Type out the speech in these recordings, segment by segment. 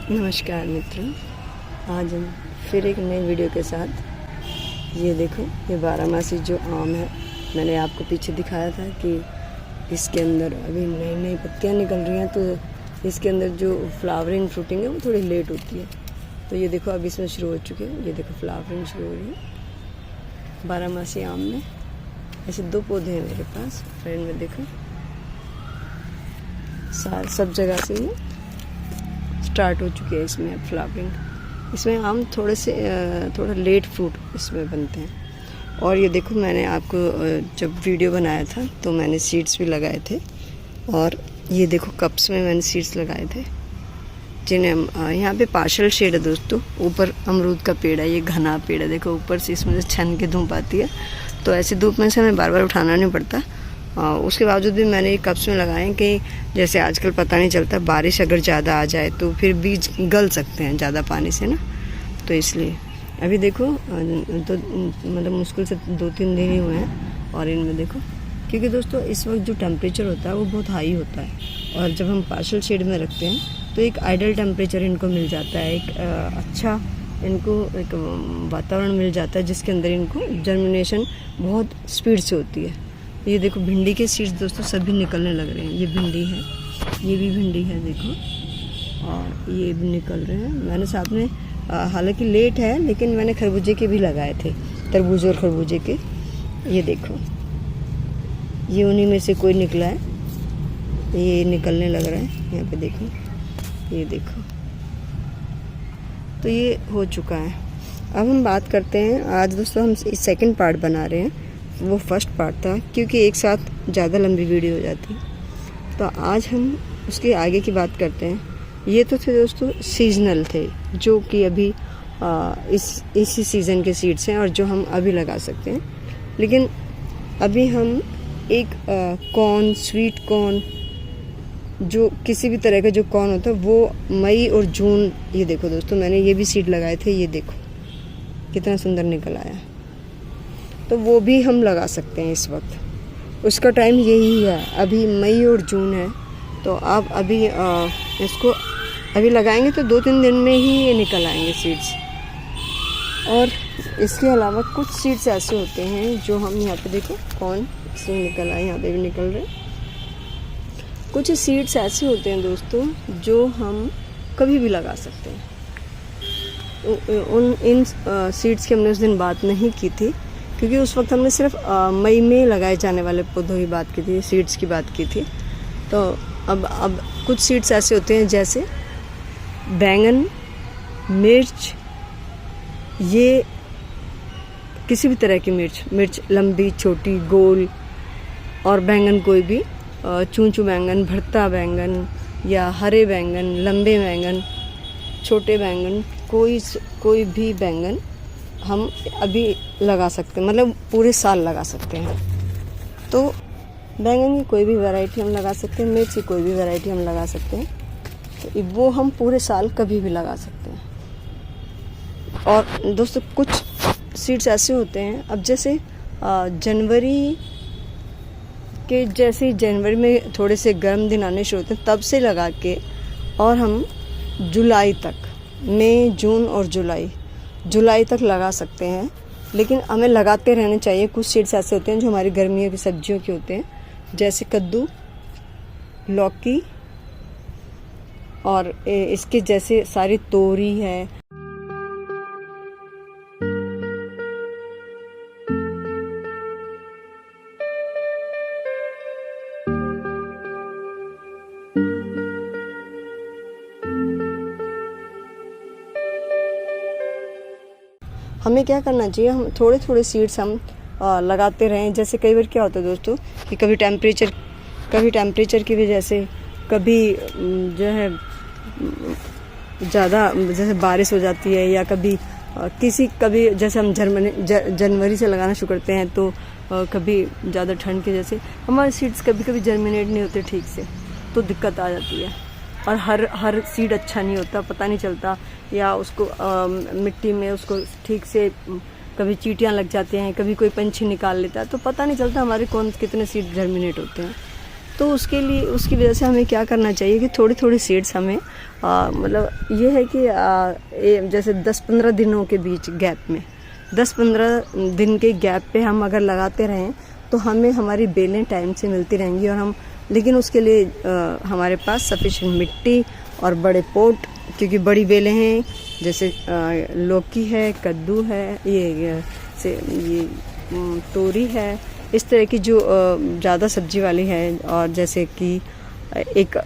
नमस्कार मित्रों, आज हम फिर एक नई वीडियो के साथ। ये देखो, ये बारहमासी जो आम है, मैंने आपको पीछे दिखाया था कि इसके अंदर अभी नई नई पत्तियां निकल रही हैं, तो इसके अंदर जो फ्लावरिंग फ्रूटिंग है वो थोड़ी लेट होती है। तो ये देखो अभी इसमें शुरू हो चुके हैं, ये देखो फ्लावरिंग शुरू हो रही है बारहमासी आम में। ऐसे 2 पौधे हैं मेरे पास, फ्रेंड में देखो सब जगह से ये स्टार्ट हो चुकी है इसमें फ्लावरिंग। इसमें आम थोड़ा लेट फ्रूट इसमें बनते हैं। और ये देखो, मैंने आपको जब वीडियो बनाया था तो मैंने सीड्स भी लगाए थे, और ये देखो कप्स में मैंने सीड्स लगाए थे जिन्हें यहाँ पे पार्शल शेड है दोस्तों। ऊपर अमरूद का पेड़ है, ये घना पेड़ है, देखो ऊपर से इसमें से छन के धूप आती है, तो ऐसी धूप में से हमें बार बार उठाना नहीं पड़ता। उसके बावजूद भी मैंने ये कप्स में लगाए हैं कि जैसे आजकल पता नहीं चलता, बारिश अगर ज़्यादा आ जाए तो फिर बीज गल सकते हैं ज़्यादा पानी से ना, तो इसलिए। अभी देखो तो मतलब मुश्किल से 2-3 दिन ही हुए हैं, और इनमें देखो, क्योंकि दोस्तों इस वक्त जो टेम्परेचर होता है वो बहुत हाई होता है, और जब हम पार्शल शेड में रखते हैं तो एक आइडियल टेम्परेचर इनको मिल जाता है, एक अच्छा इनको एक वातावरण मिल जाता है जिसके अंदर इनको जर्मिनेशन बहुत स्पीड से होती है। ये देखो भिंडी के सीड्स दोस्तों सभी निकलने लग रहे हैं। ये भिंडी है, ये भी भिंडी है देखो, और ये भी निकल रहे हैं। मैंने साथ में हालांकि लेट है, लेकिन मैंने खरबूजे के भी लगाए थे, तरबूज और खरबूजे के। ये देखो, ये उन्हीं में से कोई निकला है, ये निकलने लग रहा है यहाँ पे देखो, ये देखो। तो ये हो चुका है। अब हम बात करते हैं, आज दोस्तों हम इस सेकंड पार्ट बना रहे हैं, वो फर्स्ट पार्ट था क्योंकि एक साथ ज़्यादा लंबी वीडियो हो जाती, तो आज हम उसके आगे की बात करते हैं। ये तो थे दोस्तों सीजनल थे, जो कि अभी इसी सीज़न के सीड्स हैं और जो हम अभी लगा सकते हैं। लेकिन अभी हम एक कॉर्न, स्वीट कॉर्न, जो किसी भी तरह का जो कॉर्न होता है वो मई और जून, ये देखो दोस्तों मैंने ये भी सीड लगाए थे, ये देखो कितना सुंदर निकल आया, तो वो भी हम लगा सकते हैं इस वक्त। उसका टाइम यही है, अभी मई और जून है, तो आप अभी इसको अभी लगाएंगे तो 2-3 दिन में ही ये निकल आएंगे सीड्स। और इसके अलावा कुछ सीड्स ऐसे होते हैं जो हम यहाँ पे देखो कौन से निकल आए, यहाँ पे भी निकल रहे। कुछ सीड्स ऐसे होते हैं दोस्तों जो हम कभी भी लगा सकते हैं। इन सीड्स की हमने उस दिन बात नहीं की थी, क्योंकि उस वक्त हमने सिर्फ मई में लगाए जाने वाले पौधों की बात की थी, सीड्स की बात की थी। तो अब कुछ सीड्स ऐसे होते हैं जैसे बैंगन, मिर्च, ये किसी भी तरह की मिर्च लंबी, छोटी, गोल, और बैंगन कोई भी, चूंचू बैंगन, भरता बैंगन, या हरे बैंगन, लंबे बैंगन, छोटे बैंगन, कोई भी बैंगन हम अभी लगा सकते हैं, मतलब पूरे साल लगा सकते हैं। तो बैंगन की कोई भी वैरायटी हम लगा सकते हैं, मिर्च की कोई भी वैरायटी हम लगा सकते हैं, तो वो हम पूरे साल कभी भी लगा सकते हैं। और दोस्तों कुछ सीड्स ऐसे होते हैं, अब जैसे जनवरी में थोड़े से गर्म दिन आने शुरू होते हैं, तब से लगा के, और हम जुलाई तक, मई, जून और जुलाई तक लगा सकते हैं। लेकिन हमें लगाते रहने चाहिए। कुछ सीड्स ऐसे होते हैं जो हमारी गर्मियों की सब्जियों के होते हैं, जैसे कद्दू, लौकी, और इसके जैसे सारी तोरी है। हमें क्या करना चाहिए, हम थोड़े थोड़े सीड्स हम लगाते रहें। जैसे कई बार क्या होता है दोस्तों कि कभी टेम्परेचर की वजह से, कभी जो है ज़्यादा जैसे बारिश हो जाती है, या कभी जैसे हम जनवरी से लगाना शुरू करते हैं, तो कभी ज़्यादा ठंड की वजह से हमारे सीड्स कभी जर्मिनेट नहीं होते ठीक से, तो दिक्कत आ जाती है। और हर सीड अच्छा नहीं होता, पता नहीं चलता, या उसको मिट्टी में उसको ठीक से कभी चींटियाँ लग जाती हैं, कभी कोई पंछी निकाल लेता है, तो पता नहीं चलता हमारे कितने सीड जर्मिनेट होते हैं। तो उसके लिए, उसकी वजह से हमें क्या करना चाहिए कि थोड़ी थोड़ी सीड्स हमें मतलब ये है कि जैसे 10-15 दिनों के बीच गैप में, 10-15 दिन के गैप पे हम अगर लगाते रहें तो हमें हमारी बेलें टाइम से मिलती रहेंगी। और हम, लेकिन उसके लिए हमारे पास सफिशिएंट मिट्टी और बड़े पोट, क्योंकि बड़ी बेलें हैं, जैसे लौकी है, कद्दू है, ये तोरी है, इस तरह की जो ज़्यादा सब्जी वाली है। और जैसे कि एक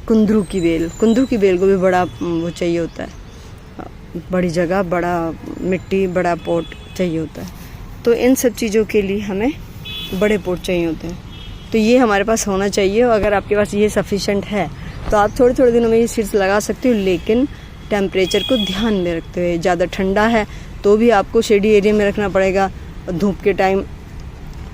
कुंदरू की बेल को भी बड़ा वो चाहिए होता है, बड़ी जगह, बड़ा मिट्टी, बड़ा पोट चाहिए होता है। तो इन सब चीज़ों के लिए हमें बड़े पोट चाहिए होते हैं। तो ये हमारे पास होना चाहिए। और अगर आपके पास ये सफिशेंट है तो आप थोड़े थोड़े दिनों में ये सीड्स लगा सकते हो, लेकिन टेम्परेचर को ध्यान में रखते हुए। ज़्यादा ठंडा है तो भी आपको शेडी एरिया में रखना पड़ेगा, धूप के टाइम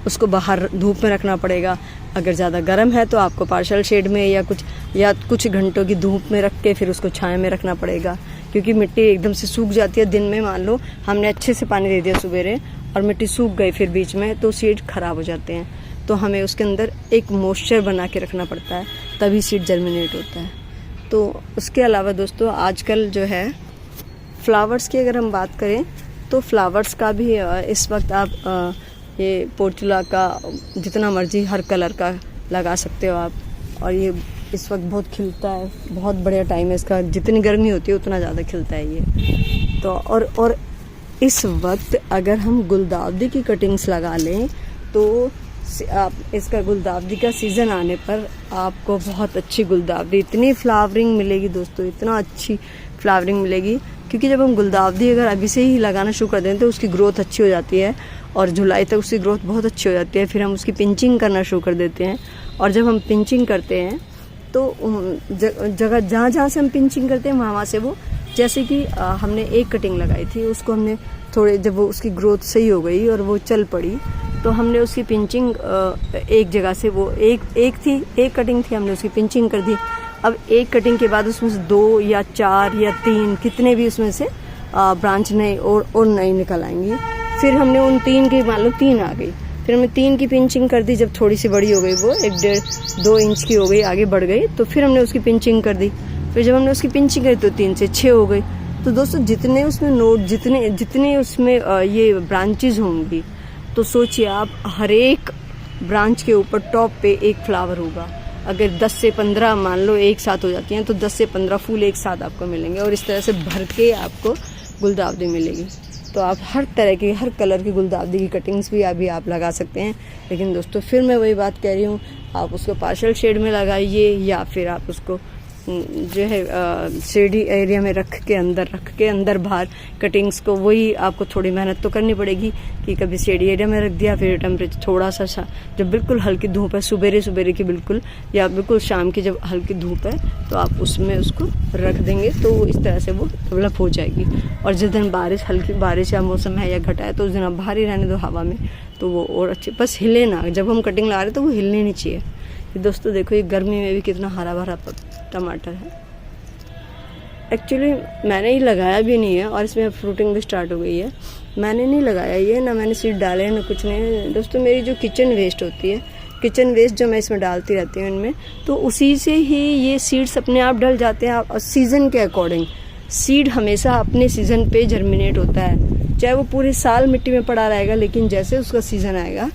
उसको बाहर धूप में रखना पड़ेगा। अगर ज़्यादा गर्म है तो आपको पार्शियल शेड में या कुछ घंटों की धूप में रख के फिर उसको छाया में रखना पड़ेगा, क्योंकि मिट्टी एकदम से सूख जाती है। दिन में मान लो हमने अच्छे से पानी दे दिया सुबेरे और मिट्टी सूख गई फिर बीच में, तो सीड खराब हो जाते हैं। तो हमें उसके अंदर एक मॉइस्चर बना के रखना पड़ता है, तभी सीड जर्मिनेट होता है। तो उसके अलावा दोस्तों आजकल जो है फ्लावर्स की अगर हम बात करें तो फ्लावर्स का भी इस वक्त आप ये पोर्चुला का जितना मर्जी हर कलर का लगा सकते हो आप। और ये इस वक्त बहुत खिलता है, बहुत बढ़िया टाइम है इसका, जितनी गर्मी होती है उतना ज़्यादा खिलता है ये। तो और इस वक्त अगर हम गुलदाउदी की कटिंग्स लगा लें तो आप इसका गुलदाउदी का सीज़न आने पर आपको बहुत अच्छी गुलदाउदी, इतनी फ्लावरिंग मिलेगी दोस्तों, इतना अच्छी फ्लावरिंग मिलेगी। क्योंकि जब हम गुलदाउदी अगर अभी से ही लगाना शुरू कर दें तो उसकी ग्रोथ अच्छी हो जाती है और जुलाई तक उसकी ग्रोथ बहुत अच्छी हो जाती है। फिर हम उसकी पिंचिंग करना शुरू कर देते हैं। और जब हम पिंचिंग करते हैं तो जगह जहाँ से हम पिंचिंग करते हैं वहाँ से वो, जैसे कि हमने एक कटिंग लगाई थी, उसको हमने थोड़े, जब वो उसकी ग्रोथ सही हो गई और वो चल पड़ी तो हमने उसकी पिंचिंग एक जगह से, वो एक कटिंग थी, हमने उसकी पिंचिंग कर दी। अब एक कटिंग के बाद उसमें से 2 या 4 या 3 कितने भी उसमें से ब्रांच नए और नई निकल आएंगी। फिर हमने उन 3 की, मान लो 3 आ गई, फिर हमने 3 की पिंचिंग कर दी। जब थोड़ी सी बड़ी हो गई, वो 1-1.5-2 इंच की हो गई, आगे बढ़ गई, तो फिर हमने उसकी पिंचिंग कर दी। फिर जब हमने उसकी पिंचिंग करी तो 3 से 6 हो गई। तो दोस्तों जितने उसमें नोट, जितने उसमें ये ब्रांचेज होंगी, तो सोचिए आप हर एक ब्रांच के ऊपर टॉप पे एक फ्लावर होगा। अगर 10 से 15 मान लो एक साथ हो जाती हैं तो 10 से 15 फूल एक साथ आपको मिलेंगे और इस तरह से भर के आपको गुलदाउदी मिलेगी। तो आप हर तरह की, हर कलर की गुलदाउदी की कटिंग्स भी अभी आप लगा सकते हैं। लेकिन दोस्तों फिर मैं वही बात कह रही हूँ, आप उसको पार्शियल शेड में लगाइए या फिर आप उसको जो है शेडी एरिया में रख के अंदर बाहर कटिंग्स को, वही आपको थोड़ी मेहनत तो करनी पड़ेगी कि कभी शेडी एरिया में रख दिया, फिर टेम्परेचर थोड़ा सा जब बिल्कुल हल्की धूप है, सुबेरे की बिल्कुल, या बिल्कुल शाम की जब हल्की धूप है, तो आप उसमें उसको रख देंगे तो इस तरह से वो डेवलप हो जाएगी। और जिस दिन हल्की बारिश या मौसम है या घटा है तो उस दिन आप बाहर ही रहने दो हवा में, तो वो और अच्छे, बस हिले ना, जब हम कटिंग ला रहे हैं तो वो हिलने नहीं चाहिए। दोस्तों देखो ये गर्मी में भी कितना हरा भरा टमाटर है। एक्चुअली मैंने ये लगाया भी नहीं है और इसमें फ्रूटिंग भी स्टार्ट हो गई है। मैंने नहीं लगाया ये, ना मैंने सीड डाले ना कुछ नहीं। दोस्तों मेरी जो किचन वेस्ट होती है, किचन वेस्ट जो मैं इसमें डालती रहती हूँ इनमें, तो उसी से ही ये सीड्स अपने आप डल जाते हैं। और सीज़न के अकॉर्डिंग सीड हमेशा अपने सीज़न पे जर्मिनेट होता है, चाहे वो पूरे साल मिट्टी में पड़ा रहेगा, लेकिन जैसे उसका सीज़न आएगा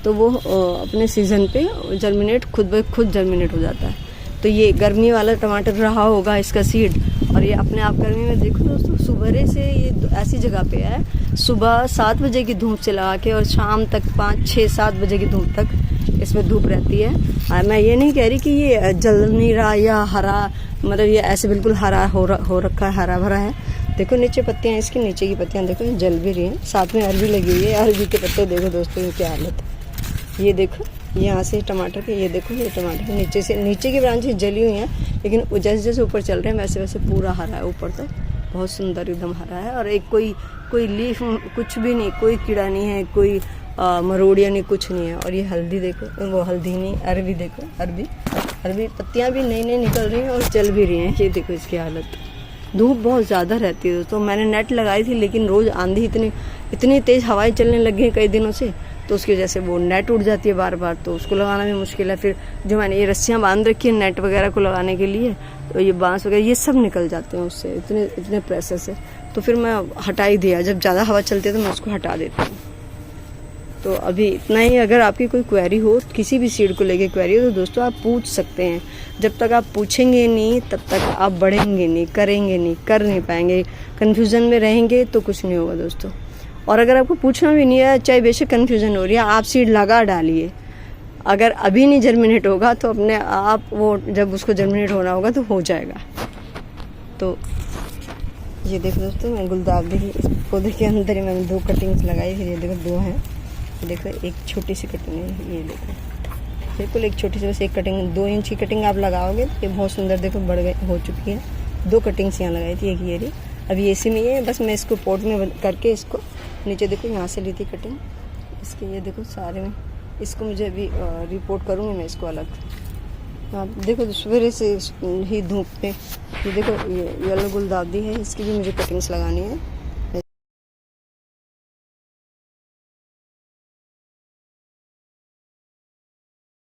तो वो अपने सीज़न पे जर्मिनेट खुद ब खुद जर्मिनेट हो जाता है। तो ये गर्मी वाला टमाटर रहा होगा इसका सीड, और ये अपने आप गर्मी में देखो दोस्तों, सुबह से ये ऐसी जगह पे है, सुबह 7 बजे की धूप से लगा के और शाम तक 5-6-7 बजे की धूप तक इसमें धूप रहती है। मैं ये नहीं कह रही कि ये जल नहीं रहा या हरा, मतलब ये ऐसे बिल्कुल हरा हो रखा है, हरा भरा है। देखो नीचे पत्तियाँ, इसकी नीचे की पत्तियाँ देखो ये जल भी रही हैं, साथ में अरबी लगी हुई है। अरबी के पत्ते देखो दोस्तों ये क्या हालत है, ये देखो यहाँ से टमाटर के, ये देखो ये टमाटर के नीचे की ब्रांचेस जली हुई हैं, लेकिन जैसे जैसे ऊपर चल रहे हैं वैसे वैसे पूरा हरा है ऊपर तक, बहुत सुंदर एकदम हरा है। और एक कोई लीफ कुछ भी नहीं, कोई कीड़ा नहीं है, कोई मरोड़िया नहीं, कुछ नहीं है। और ये हल्दी देखो, वो हल्दी नहीं, अरबी देखो, अरबी पत्तियाँ भी नई निकल रही हैं और जल भी रही हैं। ये देखो इसकी हालत, धूप बहुत ज़्यादा रहती है दोस्तों। मैंने नेट लगाई थी, लेकिन रोज़ आंधी, इतनी तेज़ हवाएं चलने लगी हैं कई दिनों से, तो उसकी वजह से वो नेट उड़ जाती है बार बार, तो उसको लगाना भी मुश्किल है। फिर जो मैंने ये रस्सियाँ बांध रखी है नेट वगैरह को लगाने के लिए, तो ये बांस वगैरह ये सब निकल जाते हैं उससे, इतने इतने प्रेशर से। तो फिर मैं हटा ही दिया, जब ज़्यादा हवा चलती है तो मैं उसको हटा देती हूँ। तो अभी इतना ही। अगर आपकी कोई क्वेरी हो, किसी भी सीड को लेके क्वेरी हो, तो दोस्तों आप पूछ सकते हैं। जब तक आप पूछेंगे नहीं तब तक आप बढ़ेंगे नहीं, करेंगे नहीं, कर नहीं पाएंगे। कन्फ्यूज़न में रहेंगे तो कुछ नहीं होगा दोस्तों। और अगर आपको पूछना भी नहीं है, चाहे बेशक कन्फ्यूज़न हो रही है, आप सीड लगा डालिए। अगर अभी नहीं जर्मिनेट होगा तो अपने आप वो जब उसको जर्मिनेट होना होगा तो हो जाएगा। तो ये देखो दोस्तों, मैं गुलदाउदी इस पौधे के अंदर ही मैंने 2 कटिंग्स लगाई। फिर ये देखो 2 हैं, देखो एक छोटी सी कटिंग है, ये देखो बिल्कुल एक छोटी सी, बस एक कटिंग 2 इंच की कटिंग आप लगाओगे तो ये बहुत सुंदर देखो बढ़ गई, हो चुकी है। 2 कटिंग्स यहाँ लगाई थी, एक ये रही। अभी एसी में ये बस मैं इसको पोट में करके इसको नीचे देखो यहाँ से ली थी कटिंग इसके, ये देखो सारे में। इसको मुझे अभी रिपोर्ट करूँगी मैं इसको अलग। आप देखो सवेरे से ही धूप पे, ये देखो ये येलो गुलदाउदी है, इसकी भी मुझे कटिंग्स लगानी है।